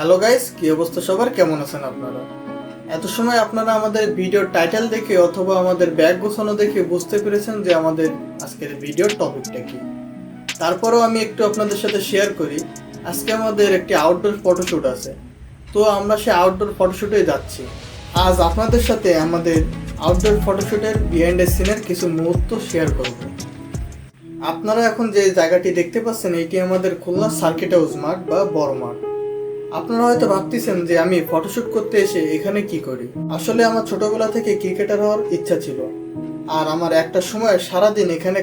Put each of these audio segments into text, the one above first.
Hello guys, কি অবস্থা সবার? কেমন আছেন আপনারা? এত সময় আপনারা আমাদের ভিডিওর টাইটেল দেখে অথবা আমাদের ব্যাগ গোছানো দেখে বুঝতে পেরেছেন যে আমাদের আজকের ভিডিওর টপিকটা কি। তারপরেও আমি একটু আপনাদের সাথে শেয়ার করি। আজকে আমাদের একটি আউটডোর ফটোশ্যুট আছে, তো আমরা সে আউটডোর ফটোশ্যুটে যাচ্ছি। আজ আপনাদের সাথে আমাদের আউটডোর ফটোশ্যুটের বিহাইন্ড দ্য সিনের কিছু মুহূর্ত শেয়ার করব। আপনারা এখন যে জায়গাটি দেখতে পাচ্ছেন এটি আমাদের খুলনা সার্কিট হাউস মাঠ বা বড় মাঠ। আপনারা হয়তো ভাবতেছেন যে আমি ফটোশুট করতে এসে এখানে কি করি। আসলে আমার ছোটবেলা থেকে ক্রিকেটার হওয়ার ইচ্ছা ছিল, আর আমার একটা সময় সারাদিন এখানে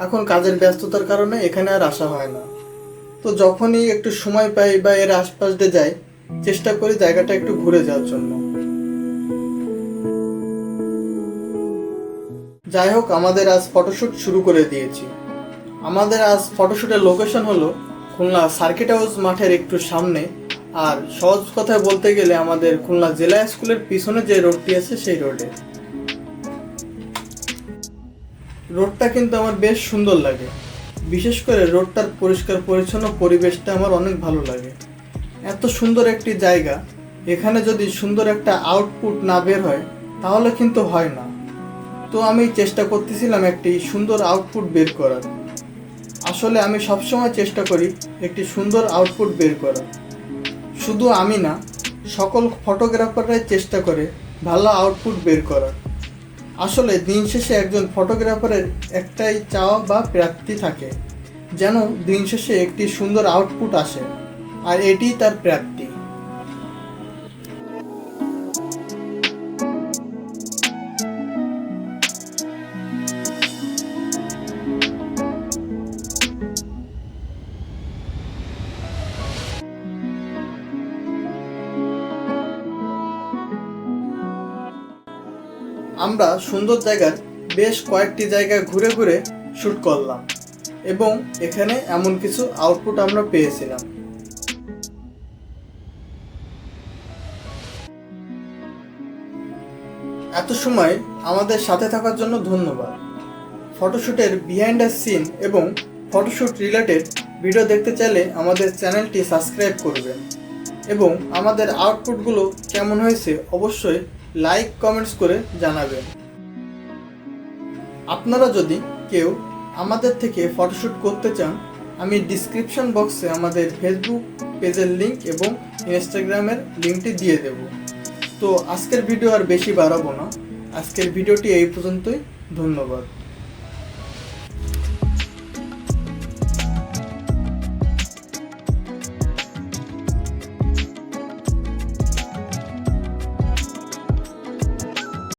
এখন কাজের ব্যস্ততার কারণে এখানে আর আসা হয় না। তো যখনই একটু সময় পাই বা এর আশপাশ দিয়ে যাই, চেষ্টা করি জায়গাটা একটু ঘুরে যাওয়ার জন্য। যাই হোক, আমাদের আজ ফটোশুট শুরু করে দিয়েছি। আমাদের আজ ফটোশুটের লোকেশন হলো খুলনা সার্কিট হাউস মাঠের একটু সামনে। আর সহজ কথায় বলতে গেলে আমাদের খুলনা জেলা স্কুলের পিছনে যে রোডটি আছে সেই রোডে। রোডটা কিন্তু আমার বেশ সুন্দর লাগে, বিশেষ করে রোডটার পরিষ্কার পরিচ্ছন্ন পরিবেশটা আমার অনেক ভালো লাগে। এত সুন্দর একটি জায়গা, এখানে যদি সুন্দর একটা আউটপুট না বের হয় তাহলে কিন্তু হয় না। তো আমি চেষ্টা করতেছিলাম একটি সুন্দর আউটপুট বের করার। আসলে আমি সবসময় চেষ্টা করি একটি সুন্দর আউটপুট বের করার। শুধু আমি না, সকল ফটোগ্রাফাররাই চেষ্টা করে ভালো আউটপুট বের করার। আসলে দিন শেষে একজন ফটোগ্রাফারের একটাই চাওয়া বা প্রাপ্তি থাকে, যেন দিন শেষে একটি সুন্দর আউটপুট আসে, আর এটিই তার প্রাপ্তি। আমরা সুন্দর জায়গার বেশ কয়েকটি জায়গায় ঘুরে ঘুরে শ্যুট করলাম এবং এখানে এমন কিছু আউটপুট আমরা পেয়েছিলাম। এত সময় আমাদের সাথে থাকার জন্য ধন্যবাদ। ফটোশ্যুটের বিহাইন্ড দ্য সিন এবং ফটোশ্যুট রিলেটেড ভিডিও দেখতে চাইলে আমাদের চ্যানেলটি সাবস্ক্রাইব করবেন এবং আমাদের আউটপুটগুলো কেমন হয়েছে অবশ্যই লাইক কমেন্টস করে জানাবেন। আপনারা যদি কেউ আমাদের থেকে ফটোশ্যুট করতে চান, আমি ডিসক্রিপশন বক্সে আমাদের ফেসবুক পেজের লিঙ্ক এবং ইনস্টাগ্রামের লিঙ্কটি দিয়ে দেব। তো আজকের ভিডিও আর বেশি বাড়াবো না, আজকের ভিডিওটি এই পর্যন্তই। ধন্যবাদ।